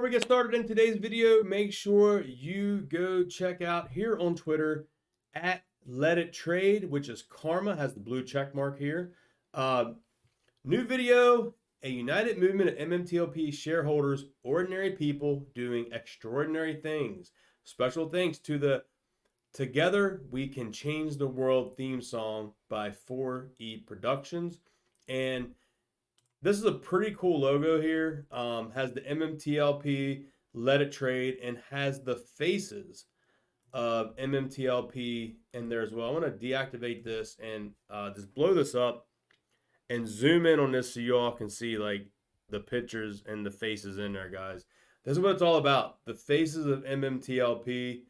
we get started in today's video, make sure you go check out here on Twitter at Let It Trade, which is Karma, has the blue check mark here. New video, a united movement of MMTLP shareholders, ordinary people doing extraordinary things. Special thanks to the Together We Can Change the World theme song by 4E Productions. And this is a pretty cool logo here. Has the MMTLP, Let It Trade, and has the faces of MMTLP in there as well. I want to deactivate this and just blow this up and zoom in on this so you all can see like the pictures and the faces in there, guys. This is what it's all about. The faces of MMTLP.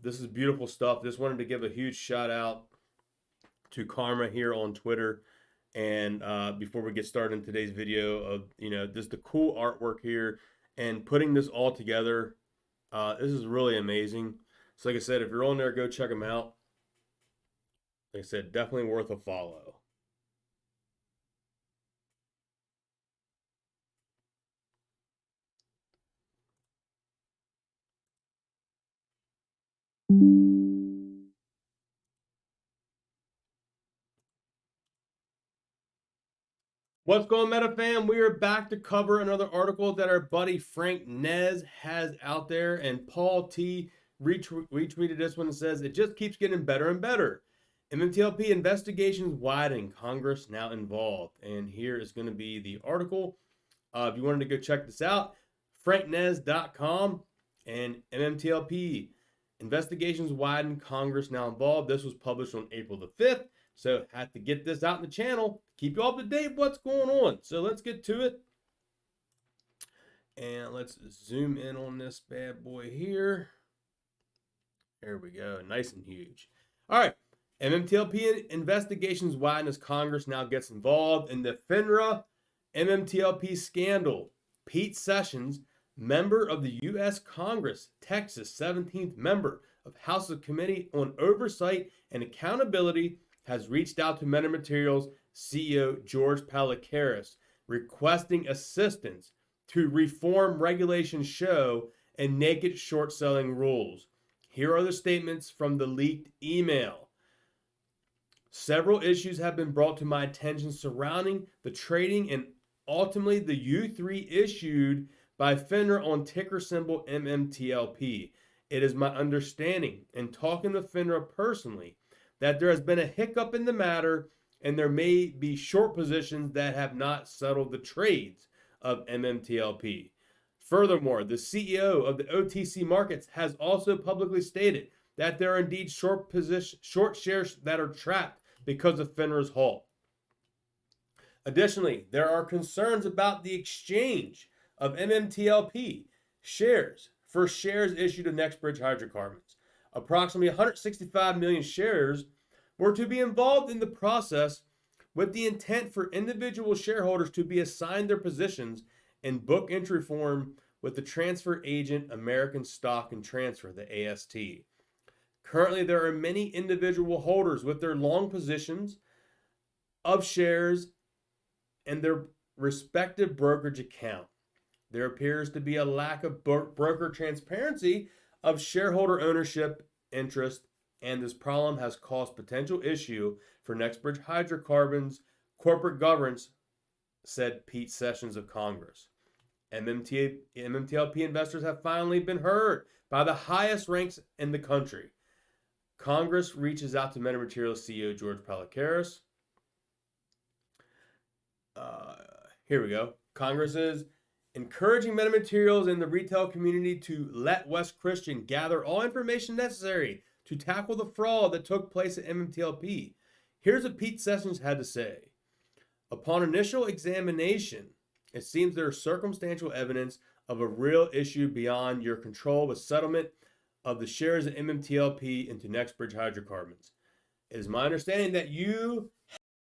This is beautiful stuff. Just wanted to give a huge shout out to Karma here on Twitter. And before we get started in today's video of, just the cool artwork here and putting this all together, this is really amazing. So like I said, if you're on there, go check them out. Like I said, definitely worth a follow. What's going on, Meta fam? We are back to cover another article that our buddy Frank Nez has out there, and Paul T retweeted this one and says, it just keeps getting better and better. MMTLP investigations widen, Congress now involved. And here is going to be the article. If you wanted to go check this out, franknez.com and MMTLP investigations widen, Congress now involved. This was published on April the 5th. So had to get this out in the channel, keep you up to date what's going on. So let's get to it. And let's zoom in on this bad boy here. There we go, nice and huge. All right, MMTLP investigations widen as Congress now gets involved in the FINRA MMTLP scandal. Pete Sessions, member of the U.S. Congress, Texas 17th member of House of Committee on Oversight and Accountability, has reached out to MetaMaterials CEO George Pallikaris, requesting assistance to reform Regulation Show and naked short selling rules. Here are the statements from the leaked email. Several issues have been brought to my attention surrounding the trading and ultimately the U3 issued by FINRA on ticker symbol MMTLP. It is my understanding, in talking to FINRA personally, that there has been a hiccup in the matter and there may be short positions that have not settled the trades of MMTLP. Furthermore, the CEO of the OTC markets has also publicly stated that there are indeed short shares that are trapped because of FINRA's halt. Additionally, there are concerns about the exchange of MMTLP shares for shares issued to Nextbridge Hydrocarbons. Approximately 165 million shares were to be involved in the process with the intent for individual shareholders to be assigned their positions in book entry form with the transfer agent American Stock and Transfer, the AST. Currently, there are many individual holders with their long positions of shares and their respective brokerage account. There appears to be a lack of broker transparency of shareholder ownership interest, and this problem has caused potential issue for Nextbridge Hydrocarbons corporate governance, said Pete Sessions of Congress. MMTLP investors have finally been heard by the highest ranks in the country. Congress reaches out to MetaMaterials CEO George Pallikaris. Here we go. Congress is encouraging MetaMaterials and the retail community to let West Christian gather all information necessary to tackle the fraud that took place at MMTLP. Here's what Pete Sessions had to say. Upon initial examination, it seems there is circumstantial evidence of a real issue beyond your control with settlement of the shares of MMTLP into Nextbridge Hydrocarbons. It is my understanding that you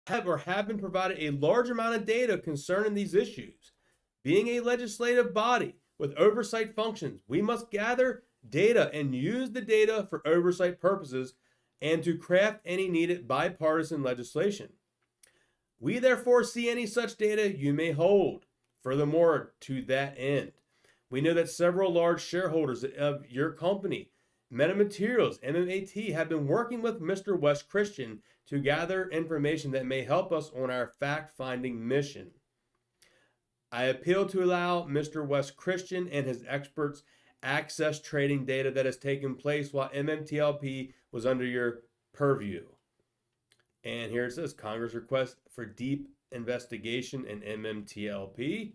have been provided a large amount of data concerning these issues. Being a legislative body with oversight functions, we must gather data and use the data for oversight purposes and to craft any needed bipartisan legislation. We therefore see any such data you may hold. Furthermore, to that end, We know that several large shareholders of your company, Metamaterials, MMAT, have been working with Mr. Wes Christian to gather information that may help us on our fact-finding mission. I appeal to allow Mr. Wes Christian and his experts access trading data that has taken place while MMTLP was under your purview. And here it says Congress request for deep investigation in MMTLP.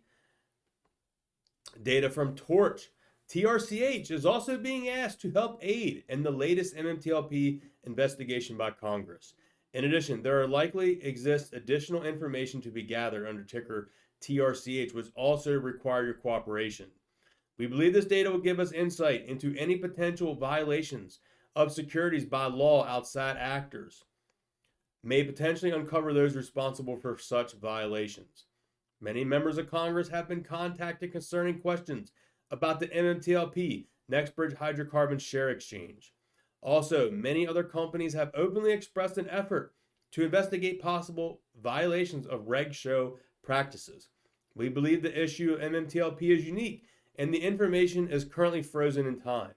Data from Torch. TRCH is also being asked to help aid in the latest MMTLP investigation by Congress. In addition, there are likely exists additional information to be gathered under ticker TRCH, which also require your cooperation. We believe this data will give us insight into any potential violations of securities by law outside actors, may potentially uncover those responsible for such violations. Many members of Congress have been contacted concerning questions about the Mmtlp Nextbridge hydrocarbon share exchange. Also, many other companies have openly expressed an effort to investigate possible violations of Reg Show practices. We believe the issue of MMTLP is unique and the information is currently frozen in time.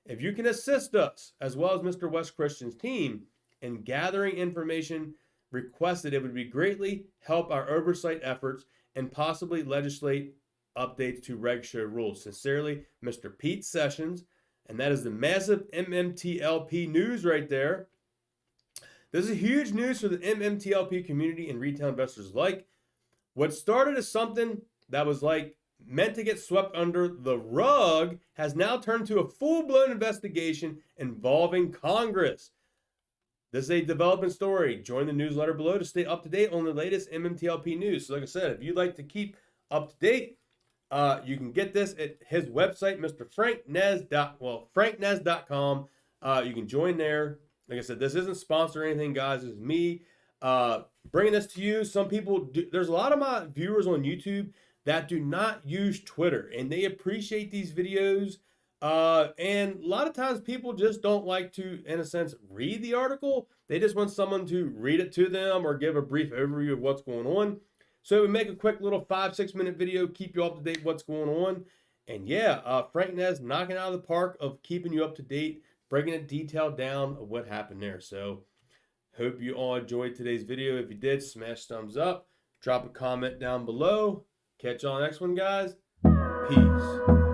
If you can assist us, as well as Mr. Wes Christian's team, in gathering information requested, it would be greatly help our oversight efforts and possibly legislate updates to Reg Show rules. Sincerely, Mr. Pete Sessions. And that is the massive MMTLP news right there. This is huge news for the MMTLP community and retail investors alike. What started as something that was like meant to get swept under the rug has now turned to a full-blown investigation involving Congress. This is a developing story. Join the newsletter below to stay up to date on the latest MMTLP news. So like I said, if you'd like to keep up to date, you can get this at his website, Mr. franknez.com. You can join there. Like I said, this isn't sponsored or anything, guys. This is me bringing this to you. Some people do. There's a lot of my viewers on YouTube that do not use Twitter, and they appreciate these videos. And a lot of times people just don't like to, in a sense, read the article. They just want someone to read it to them or give a brief overview of what's going on. So we make a quick little 5-6 minute video, keep you up to date what's going on. And yeah, Frank Nez knocking out of the park of keeping you up to date, breaking it detailed down of what happened there. So hope you all enjoyed today's video. If you did, smash thumbs up, drop a comment down below. Catch you on the next one, guys. Peace.